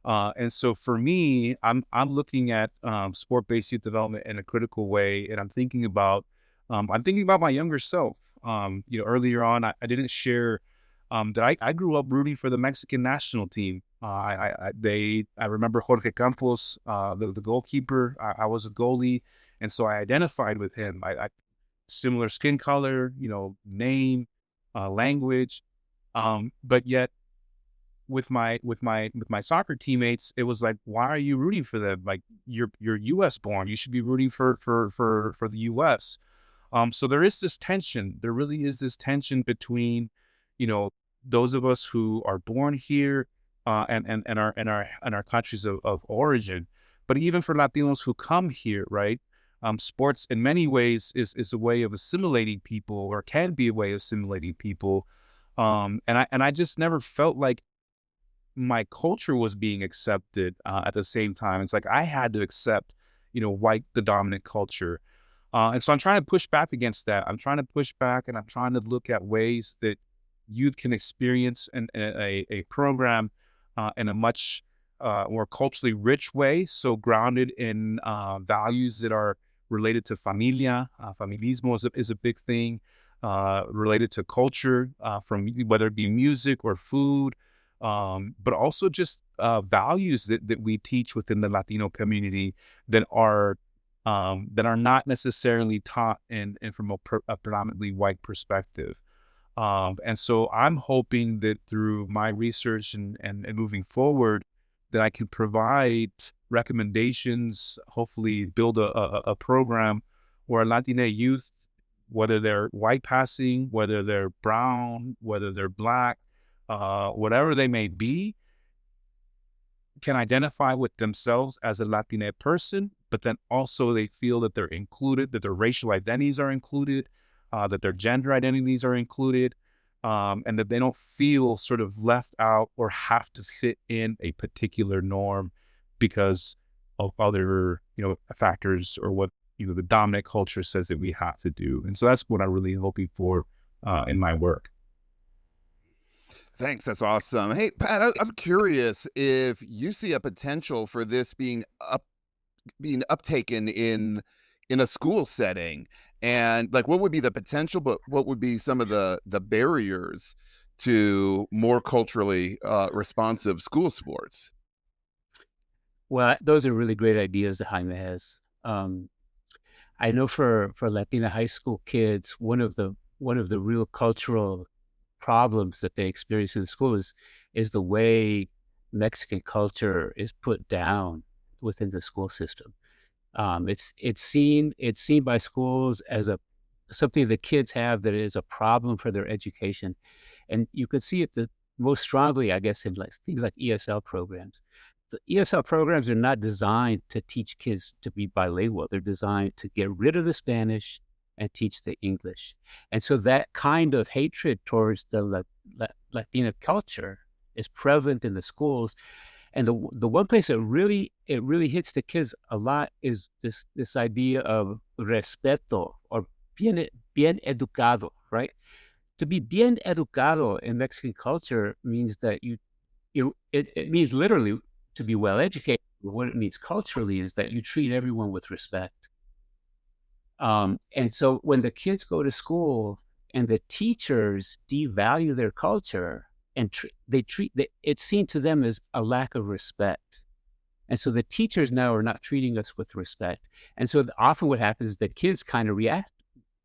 And so for me, I'm looking at sport-based youth development in a critical way, and I'm thinking about my younger self. Earlier on, I didn't share that I grew up rooting for the Mexican national team. I remember Jorge Campos, the goalkeeper. I was a goalie, and so I identified with him. I similar skin color, name, language, but yet with my soccer teammates, it was like, why are you rooting for them? Like you're U.S. born, you should be rooting for the U.S. So there is this tension. There really is this tension between, those of us who are born here, and our countries of origin, but even for Latinos who come here, right? Sports in many ways is a way of assimilating people, or can be a way of assimilating people. And I just never felt like my culture was being accepted at the same time. It's like I had to accept, the dominant culture. And so I'm trying to push back against that. I'm trying to push back, and I'm trying to look at ways that youth can experience a program in a much more culturally rich way, so grounded in values that are related to familia. Familismo is a big thing, related to culture, from whether it be music or food, but also just values that we teach within the Latino community that are not necessarily taught in from a predominantly white perspective. And so I'm hoping that through my research and moving forward, that I can provide recommendations, hopefully build a program where Latina youth, whether they're white passing, whether they're brown, whether they're black, whatever they may be, can identify with themselves as a Latina person, but then also they feel that they're included, that their racial identities are included, that their gender identities are included, and that they don't feel sort of left out or have to fit in a particular norm because of other, factors, or what, the dominant culture says that we have to do. And so that's what I'm really hoping for in my work. Thanks. That's awesome. Hey, Pat, I'm curious if you see a potential for this being uptaken in a school setting, and like, what would be the potential, but what would be some of the barriers to more culturally responsive school sports? Well, those are really great ideas that Jaime has. I know for Latina high school kids, one of the real cultural problems that they experience in the school is the way Mexican culture is put down within the school system. It's seen by schools as something the kids have that is a problem for their education, and you could see it the most strongly, I guess, in like things like ESL programs. The ESL programs are not designed to teach kids to be bilingual. They're designed to get rid of the Spanish and teach the English. And so that kind of hatred towards the Latina culture is prevalent in the schools. And the one place that really hits the kids a lot is this idea of respeto, or bien educado, right? To be bien educado in Mexican culture means that it means literally to be well educated. What it means culturally is that you treat everyone with respect. And so when the kids go to school and the teachers devalue their culture and it's seen to them as a lack of respect. And so the teachers now are not treating us with respect. And so often what happens is the kids kind of react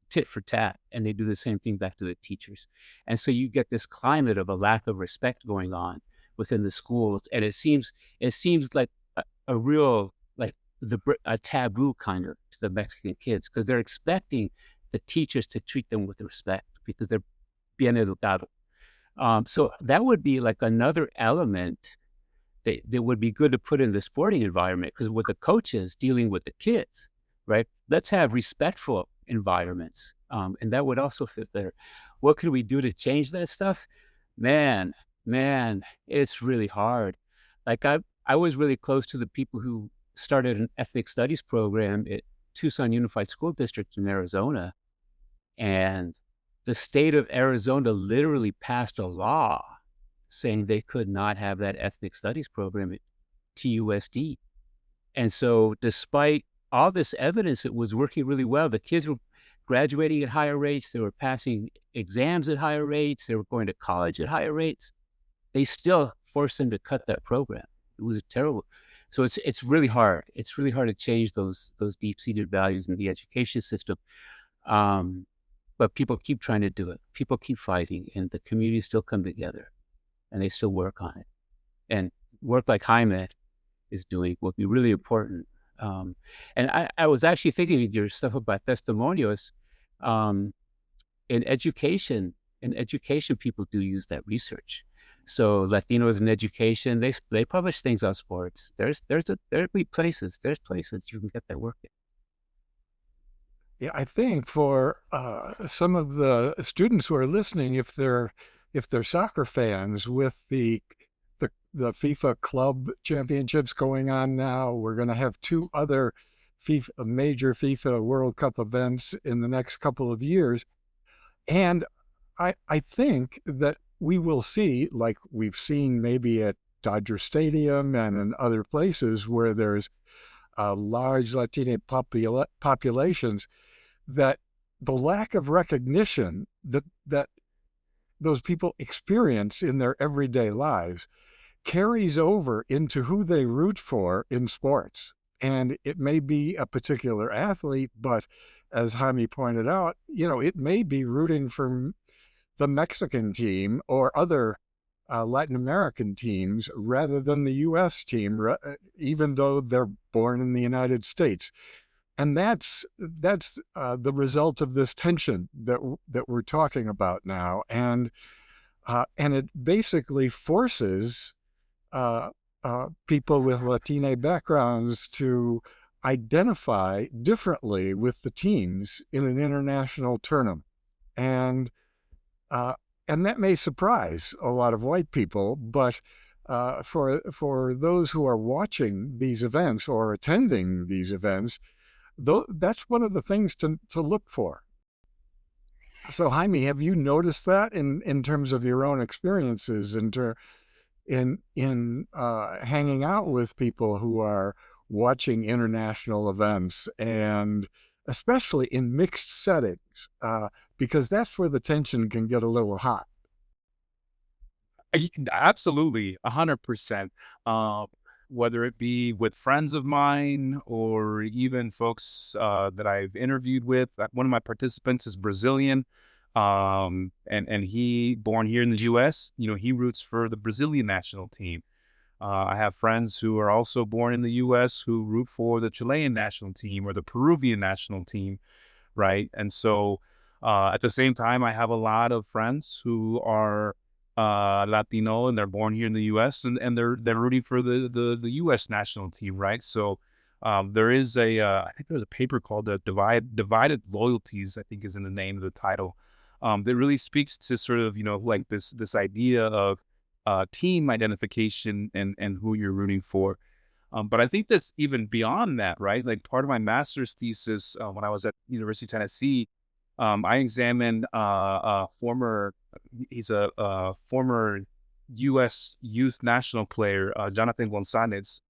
tit for tat, and they do the same thing back to the teachers. And so you get this climate of a lack of respect going on within the schools. And it seems like a real, like a taboo kind of to the Mexican kids, because they're expecting the teachers to treat them with respect because they're bien educado. So that would be like another element they would be good to put in the sporting environment, because with the coaches dealing with the kids, right? Let's have respectful environments, and that would also fit better. What could we do to change that stuff? Man, it's really hard. Like I was really close to the people who started an ethnic studies program at Tucson Unified School District in Arizona, and the state of Arizona literally passed a law saying they could not have that ethnic studies program at TUSD. And so despite all this evidence, it was working really well. The kids were graduating at higher rates. They were passing exams at higher rates. They were going to college at higher rates. They still forced them to cut that program. It was terrible. So it's really hard. It's really hard to change those deep-seated values in the education system. But people keep trying to do it. People keep fighting, and the communities still come together, and they still work on it. And work like Jaime is doing would be really important. And I was actually thinking of your stuff about testimonios. In education, people do use that research. So Latinos in education, they publish things on sports. There's places you can get that work in. Yeah, I think for some of the students who are listening, if they're soccer fans, with the FIFA Club Championships going on now, we're going to have 2 other major FIFA World Cup events in the next couple of years, and I think that we will see, like we've seen maybe at Dodger Stadium and in other places where there's large Latino populations, that the lack of recognition that those people experience in their everyday lives carries over into who they root for in sports. And it may be a particular athlete, but as Jaime pointed out, it may be rooting for the Mexican team or other Latin American teams rather than the U.S. team, even though they're born in the United States. And that's the result of this tension that we're talking about now, and it basically forces people with Latino backgrounds to identify differently with the teams in an international tournament, and that may surprise a lot of white people, but for those who are watching these events or attending these events, that's one of the things to look for. So, Jaime, have you noticed that in terms of your own experiences in hanging out with people who are watching international events, and especially in mixed settings, because that's where the tension can get a little hot? Absolutely, 100%. Whether it be with friends of mine or even folks that I've interviewed with. One of my participants is Brazilian, and he born here in the U.S. He roots for the Brazilian national team. I have friends who are also born in the U.S. who root for the Chilean national team or the Peruvian national team, right? And so at the same time, I have a lot of friends who are Latino, and they're born here in the U.S. and they're rooting for the U.S. national team, right? So there is I think there's a paper called the Divided Loyalties, I think is in the name of the title, that really speaks to sort of like this idea of team identification and who you're rooting for. But I think that's even beyond that, right? Like part of my master's thesis when I was at University of Tennessee, I examined he's a former U.S. youth national player, Jonathan Gonzalez.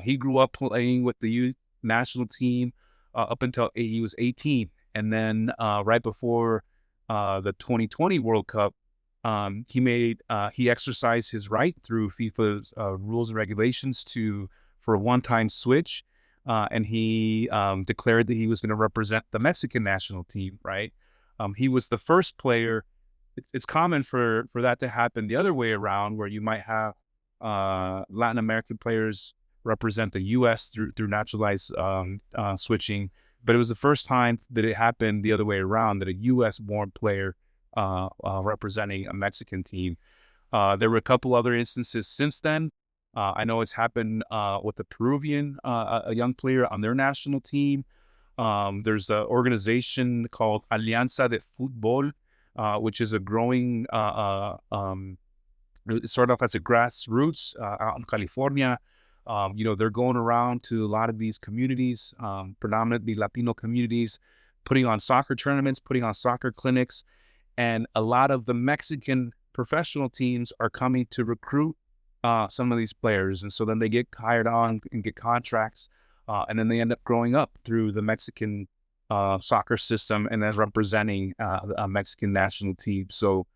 He grew up playing with the youth national team up until he was 18. And then right before the 2020 World Cup, he exercised his right through FIFA's rules and regulations for a one-time switch. And he declared that he was going to represent the Mexican national team, right? He was the first player. It's common for that to happen the other way around, where you might have Latin American players represent the U.S. through naturalized switching. But it was the first time that it happened the other way around, that a U.S.-born player representing a Mexican team. There were a couple other instances since then. I know it's happened with a Peruvian, a young player on their national team. There's an organization called Alianza de Fútbol, which is a growing, it started off as a grassroots out in California. They're going around to a lot of these communities, predominantly Latino communities, putting on soccer tournaments, putting on soccer clinics. And a lot of the Mexican professional teams are coming to recruit some of these players. And so then they get hired on and get contracts. And then they end up growing up through the Mexican soccer system and then representing a Mexican national team. So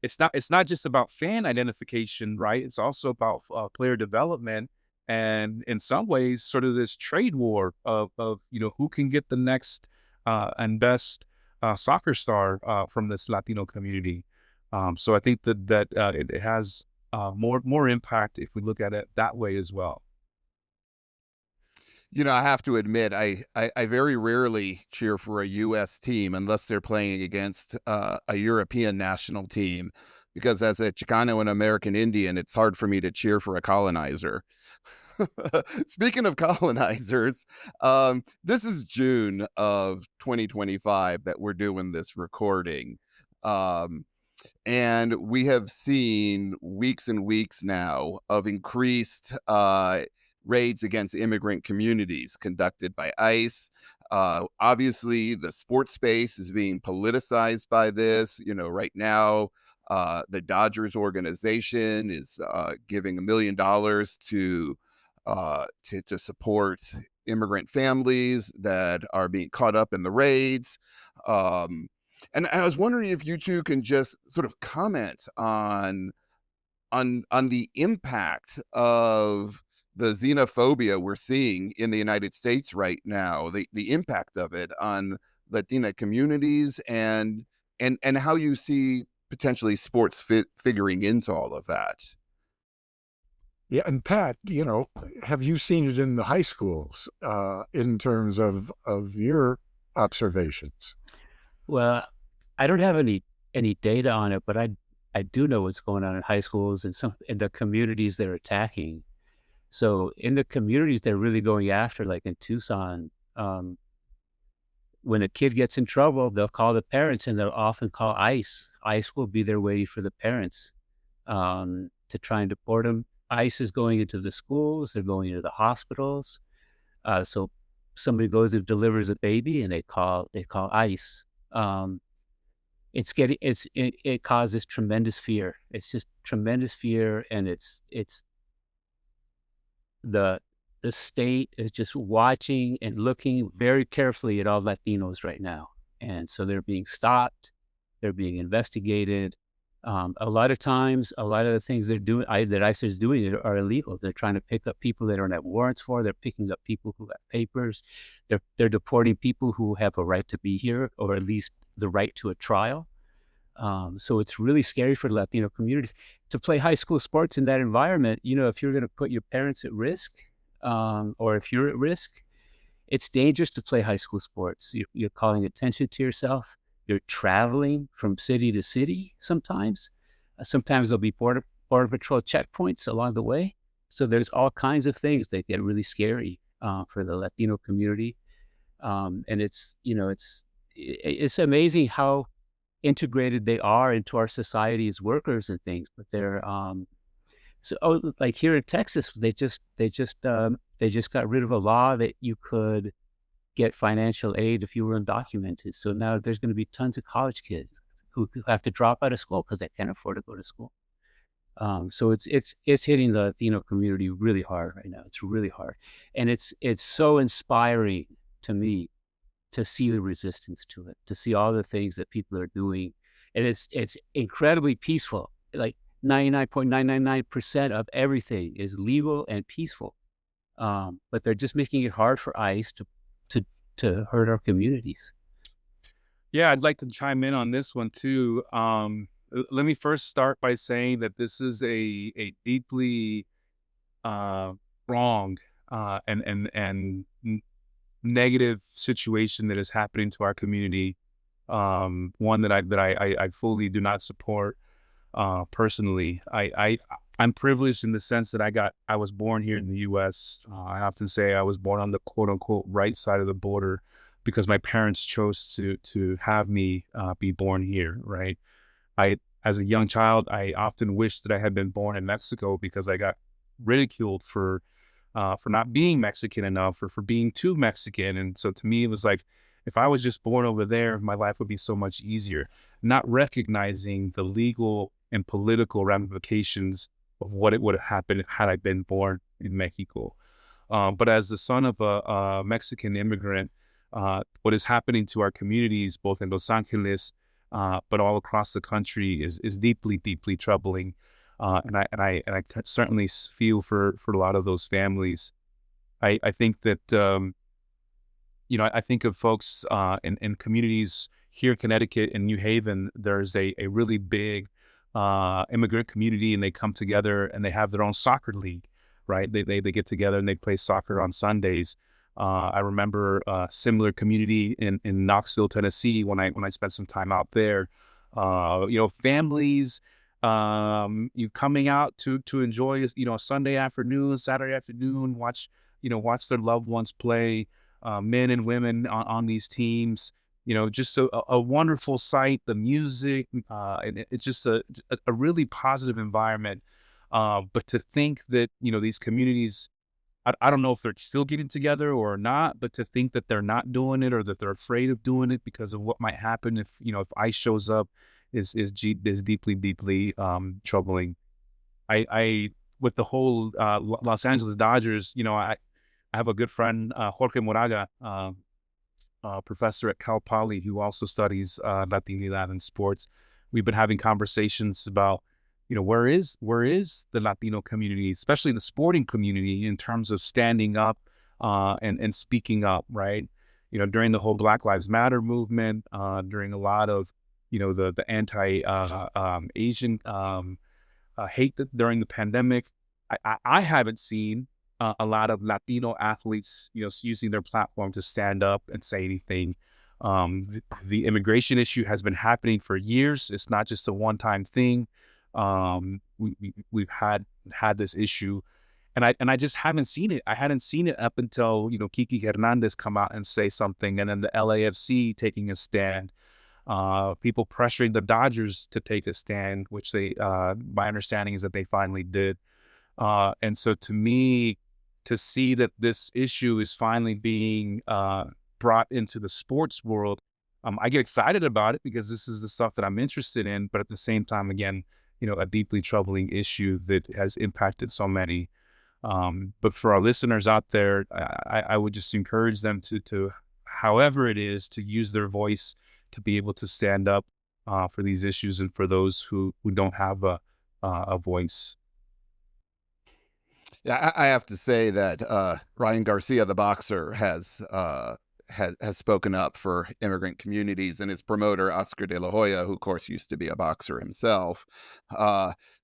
it's not just about fan identification, right? It's also about player development, and in some ways, sort of this trade war of who can get the next and best soccer star from this Latino community. So I think that it has more impact if we look at it that way as well. I have to admit, I very rarely cheer for a U.S. team unless they're playing against a European national team, because as a Chicano and American Indian, it's hard for me to cheer for a colonizer. Speaking of colonizers, this is June of 2025 that we're doing this recording. And we have seen weeks and weeks now of increased raids against immigrant communities conducted by ICE. Obviously, the sports space is being politicized by this. Right now, the Dodgers organization is giving $1 million to support immigrant families that are being caught up in the raids. And I was wondering if you two can just sort of comment on the impact of the xenophobia we're seeing in the United States right now, the impact of it on Latina communities, and how you see potentially sports figuring into all of that. Yeah, and Pat, have you seen it in the high schools in terms of your observations? Well, I don't have any data on it, but I do know what's going on in high schools and some in the communities they're attacking. So in the communities they're really going after, like in Tucson, when a kid gets in trouble, they'll call the parents, and they'll often call ICE. ICE will be there waiting for the parents to try and deport them. ICE is going into the schools, they're going into the hospitals. So somebody goes and delivers a baby, and they call ICE. It causes tremendous fear. It's just tremendous fear, and it's the state is just watching and looking very carefully at all Latinos right now, and so they're being stopped, they're being investigated. A lot of times, a lot of the things they're doing, that ICE is doing, are illegal. They're trying to pick up people they don't have warrants for. They're picking up people who have papers. They're deporting people who have a right to be here, or at least the right to a trial. So it's really scary for the Latino community to play high school sports in that environment. If you're going to put your parents at risk, or if you're at risk, it's dangerous to play high school sports. You're calling attention to yourself. You're traveling from city to city sometimes. Sometimes there'll be border patrol checkpoints along the way. So there's all kinds of things that get really scary for the Latino community. And it's amazing how integrated they are into our society as workers and things. But they're like here in Texas, they just got rid of a law that you could get financial aid if you were undocumented. So now there's going to be tons of college kids who have to drop out of school because they can't afford to go to school. So it's hitting the Latino community really hard right now. It's really hard, and it's so inspiring to me to see the resistance to it, to see all the things that people are doing, and it's incredibly peaceful. Like 99.999% of everything is legal and peaceful, but they're just making it hard for ICE to hurt our communities. Yeah, I'd like to chime in on this one too. Let me first start by saying that this is a deeply wrong and negative situation that is happening to our community. One that I fully do not support personally. I'm privileged in the sense that I was born here in the U.S. I often say I was born on the quote unquote right side of the border because my parents chose to have me be born here. Right. As a young child, I often wished that I had been born in Mexico because I got ridiculed for not being Mexican enough or for being too Mexican. And so to me, it was like, if I was just born over there, my life would be so much easier, not recognizing the legal and political ramifications of what it would have happened had I been born in Mexico. But as the son of a Mexican immigrant, what is happening to our communities, both in Los Angeles, but all across the country, is deeply, deeply troubling. And I certainly feel for a lot of those families. I think that I think of folks in communities here in Connecticut and New Haven. There's a really big immigrant community, and they come together and they have their own soccer league, right? They get together and they play soccer on Sundays. I remember a similar community in Knoxville, Tennessee, when I spent some time out there. Families you coming out to enjoy a Sunday afternoon, Saturday afternoon, watch their loved ones play, men and women on these teams. Just a wonderful sight. The music, and it's just a really positive environment. But to think that these communities, I don't know if they're still getting together or not, but to think that they're not doing it or that they're afraid of doing it because of what might happen if ICE shows up is deeply, deeply troubling. I with the whole Los Angeles Dodgers, I have a good friend, Jorge Moraga, professor at Cal Poly, who also studies Latine sports. We've been having conversations about, where is the Latino community, especially the sporting community, in terms of standing up and speaking up, right? During the whole Black Lives Matter movement, during a lot of, the anti Asian hate during the pandemic. I haven't seen a lot of Latino athletes, using their platform to stand up and say anything. The immigration issue has been happening for years. It's not just a one-time thing. We've had this issue, and I just haven't seen it. I hadn't seen it up until Kiki Hernandez come out and say something, and then the LAFC taking a stand. People pressuring the Dodgers to take a stand, which my understanding is that they finally did. And so to me, to see that this issue is finally being brought into the sports world, I get excited about it because this is the stuff that I'm interested in. But at the same time, again, a deeply troubling issue that has impacted so many. But for our listeners out there, I would just encourage them to, however it is, to use their voice to be able to stand up for these issues and for those who don't have a voice. Yeah, I have to say that Ryan Garcia, the boxer, has spoken up for immigrant communities, and his promoter Oscar De La Hoya, who of course used to be a boxer himself.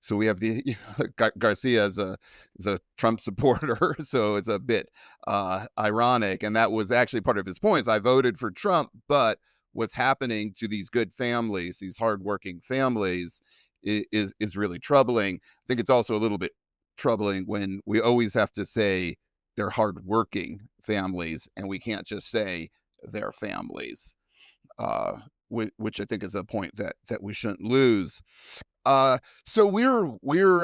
So we have Garcia is a Trump supporter, so it's a bit ironic, and that was actually part of his points. I voted for Trump, but what's happening to these good families, these hardworking families, is really troubling. I think it's also a little bit troubling when we always have to say they're hardworking families, and we can't just say they're families, which I think is a point that we shouldn't lose. So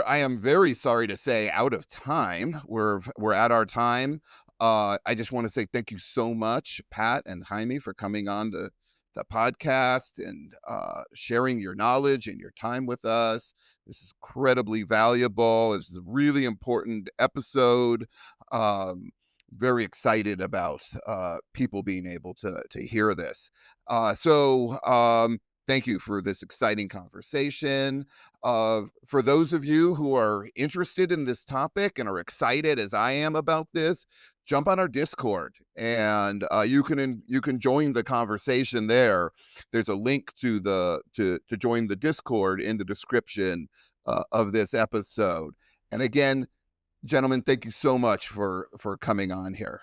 I am very sorry to say, out of time. We're at our time. I just want to say thank you so much, Pat and Jaime, for coming on the podcast and sharing your knowledge and your time with us. This is incredibly valuable. This is a really important episode. Very excited about people being able to hear this. So thank you for this exciting conversation. For those of you who are interested in this topic and are excited as I am about this, jump on our Discord, and you can join the conversation there. There's a link to join the Discord in the description of this episode. And again, gentlemen, thank you so much for coming on here.